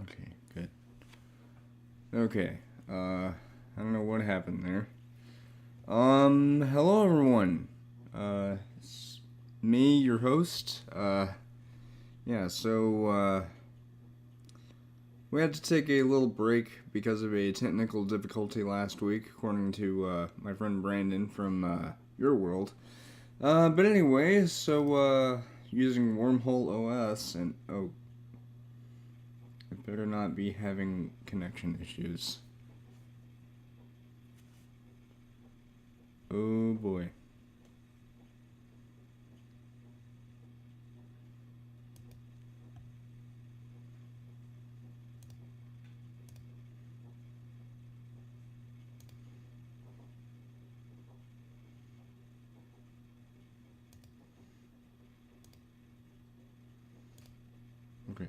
Okay, good. Okay, I don't know what happened there. Hello everyone. It's me, your host. We had to take a little break because of a technical difficulty last week, according to, my friend Brandon from, your world. But anyway, using Wormhole OS, and, oh, it better not be having connection issues. Oh boy. Okay.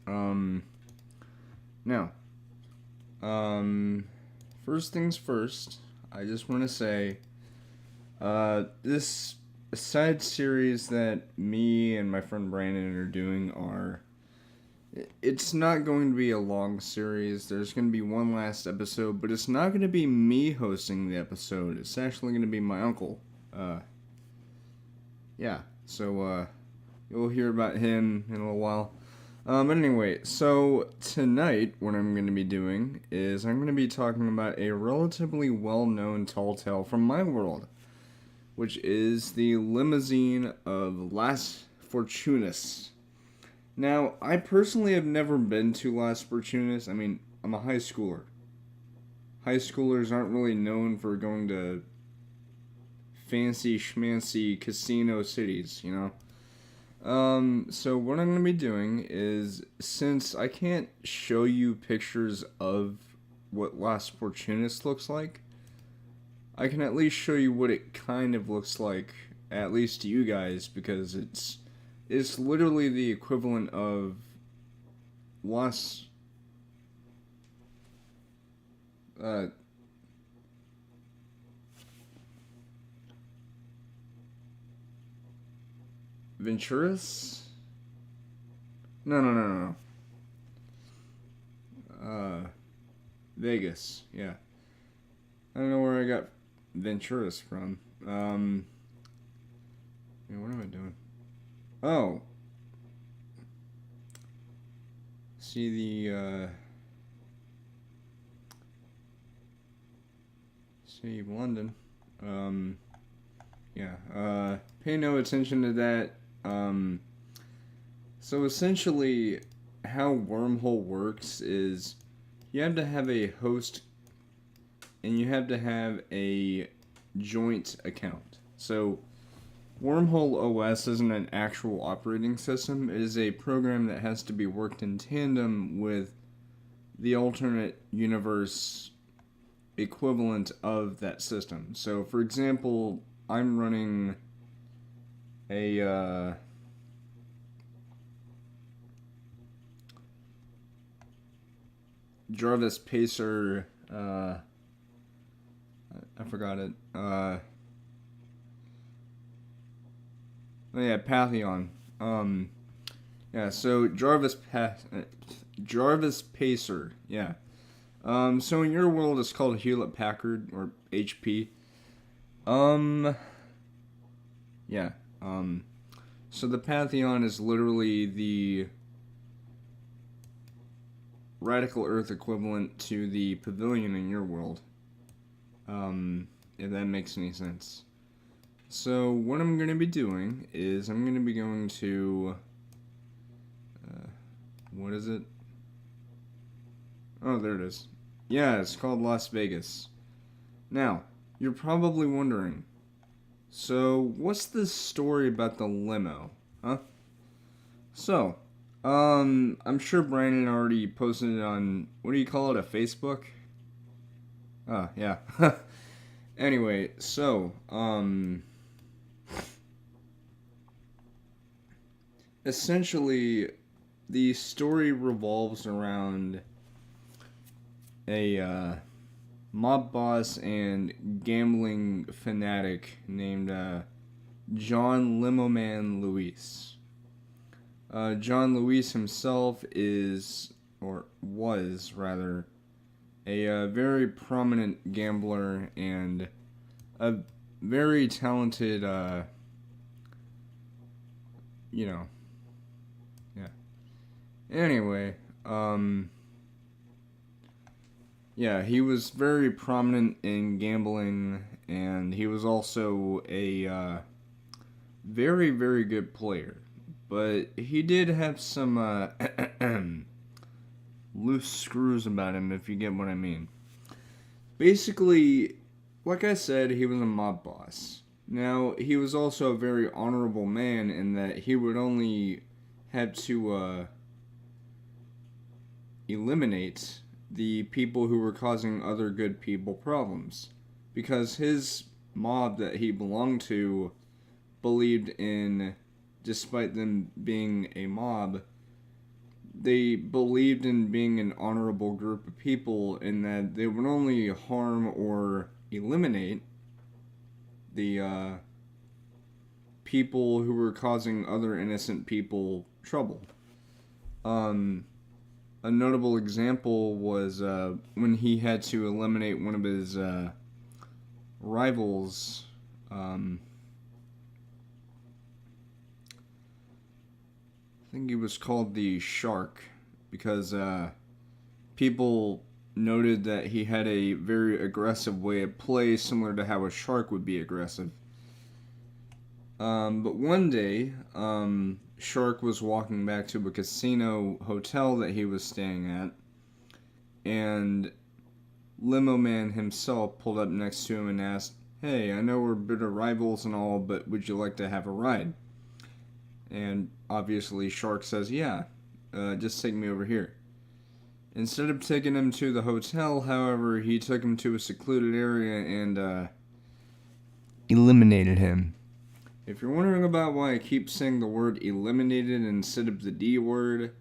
Um, Now, um, first things first, I just want to say, this side series that me and my friend Brandon are doing it's not going to be a long series. There's going to be one last episode, but it's not going to be me hosting the episode. It's actually going to be my uncle. Uh, yeah, you'll hear about him in a little while. But anyway, so tonight, what I'm going to be doing is I'm going to be talking about a relatively well-known tall tale from my world, which is the limousine of Las Fortunas. Now, I personally have never been to Las Fortunas. I mean, I'm a high schooler. High schoolers aren't really known for going to fancy schmancy casino cities, you know? So what I'm going to be doing is, since I can't show you pictures of what Las Fortunas looks like, I can at least show you what it kind of looks like, at least to you guys, because it's literally the equivalent of Las, uh, Venturas? No. Vegas, yeah. I don't know where I got Venturas from. What am I doing? Oh. See the, City of London. Pay no attention to that. So essentially, how Wormhole works is you have to have a host and you have to have a joint account. So, Wormhole OS isn't an actual operating system, it is a program that has to be worked in tandem with the alternate universe equivalent of that system. So, for example, I'm running a Jarvis Pacer. I forgot it. Pantheon. So Jarvis Pacer. Yeah. So in your world, it's called Hewlett Packard or HP. Yeah. So the Pantheon is literally the Radical Earth equivalent to the Pavilion in your world. If that makes any sense. So what I'm going to be doing is I'm going to be going to, what is it? Oh, there it is. Yeah, it's called Las Vegas. Now, you're probably wondering, so what's this story about the limo, huh? So, I'm sure Brandon already posted it on, what do you call it, a Facebook? Oh, yeah. Anyway, so, essentially, the story revolves around a mob boss and gambling fanatic named John Limoman Luis. John Luis himself is or was rather, a very prominent gambler and a very talented, you know, yeah. Anyway, yeah, he was very prominent in gambling, and he was also a very, very good player. But he did have some loose screws about him, if you get what I mean. Basically, like I said, he was a mob boss. Now, he was also a very honorable man in that he would only have to eliminate the people who were causing other good people problems. Because his mob that he belonged to believed in, despite them being a mob, they believed in being an honorable group of people in that they would only harm or eliminate the people who were causing other innocent people trouble. A notable example was when he had to eliminate one of his rivals. I think he was called the Shark because people noted that he had a very aggressive way of play, similar to how a shark would be aggressive. But one day, Shark was walking back to a casino hotel that he was staying at, and Limo Man himself pulled up next to him and asked, "Hey, I know we're bitter rivals and all, but would you like to have a ride?" And obviously Shark says, "Yeah, just take me over here." Instead of taking him to the hotel, however, he took him to a secluded area and eliminated him. If you're wondering about why I keep saying the word eliminated instead of the D word,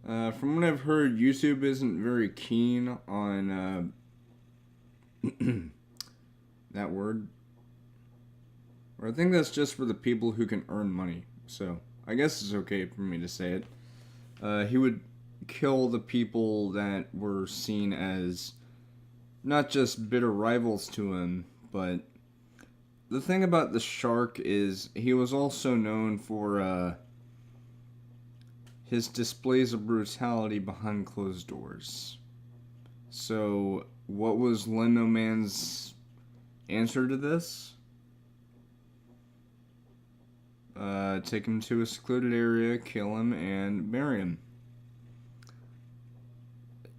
from what I've heard, YouTube isn't very keen on that word. Or I think that's just for the people who can earn money. So I guess it's okay for me to say it. He would kill the people that were seen as not just bitter rivals to him, but the thing about the Shark is he was also known for his displays of brutality behind closed doors. So, what was Limo Man's answer to this? Take him to a secluded area, kill him, and bury him.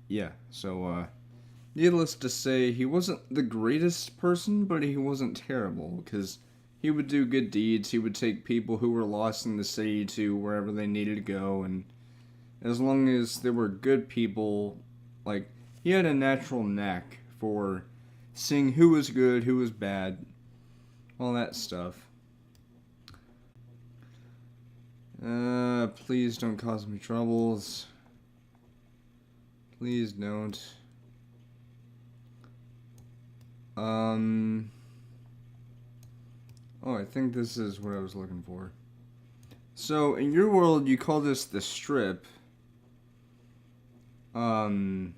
Yeah, so, needless to say, he wasn't the greatest person, but he wasn't terrible, because he would do good deeds. He would take people who were lost in the city to wherever they needed to go, and as long as they were good people, like, he had a natural knack for seeing who was good, who was bad, all that stuff. Please don't cause me troubles. Please don't. Oh, I think this is what I was looking for. So, in your world, you call this the Strip. Here in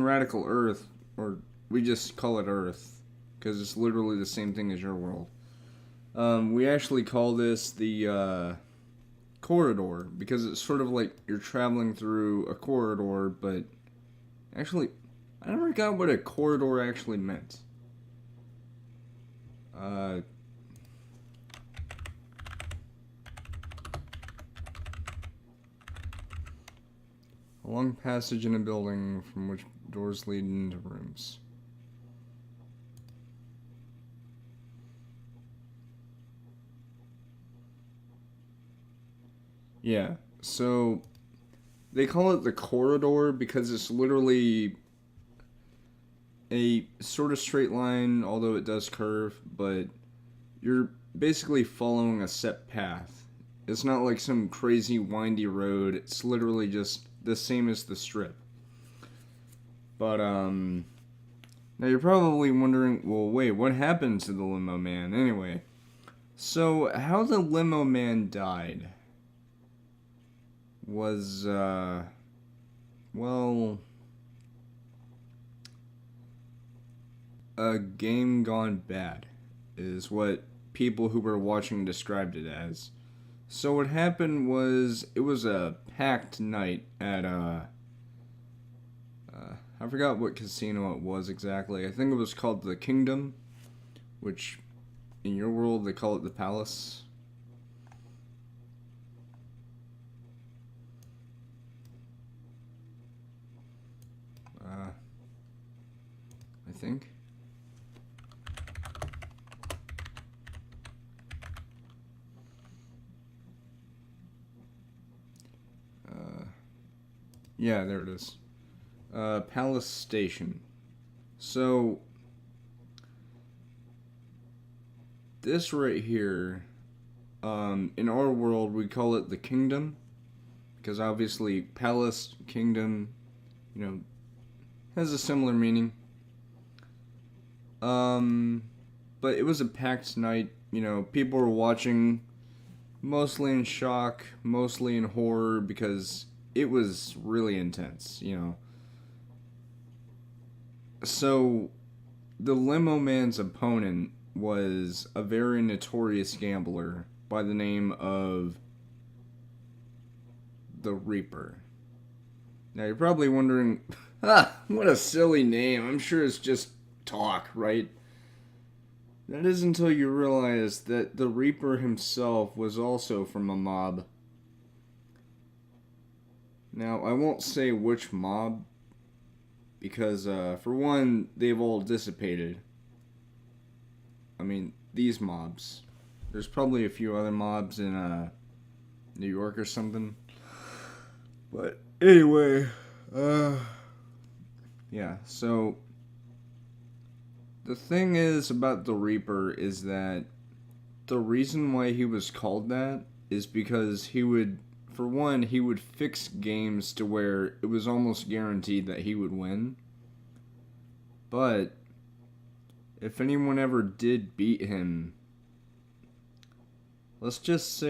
Radical Earth, or we just call it Earth, because it's literally the same thing as your world. We actually call this the, corridor, because it's sort of like you're traveling through a corridor, but actually, I never got what a corridor actually meant. A long passage in a building from which doors lead into rooms. Yeah, so they call it the corridor because it's literally a sort of straight line, although it does curve, but you're basically following a set path. It's not like some crazy windy road, it's literally just the same as the Strip. But, now you're probably wondering, well, wait, what happened to the Limo Man? Anyway, so how the Limo Man died was, well, a game gone bad is what people who were watching described it as. So what happened was it was a packed night at I forgot what casino it was exactly. I think it was called the Kingdom, which in your world they call it the Palace. I think. Yeah, there it is. Palace Station. So, this right here, in our world, we call it the Kingdom. Because obviously, Palace, Kingdom, has a similar meaning. But it was a packed night. People were watching, mostly in shock, mostly in horror, because it was really intense, So, the Limo Man's opponent was a very notorious gambler by the name of the Reaper. Now, you're probably wondering, what a silly name. I'm sure it's just talk, right? That is until you realize that the Reaper himself was also from a mob. Now, I won't say which mob, because, for one, they've all dissipated. I mean, these mobs. There's probably a few other mobs in, New York or something. But, anyway, yeah, so, the thing is about the Reaper is that the reason why he was called that is because he would fix games to where it was almost guaranteed that he would win. But if anyone ever did beat him, let's just say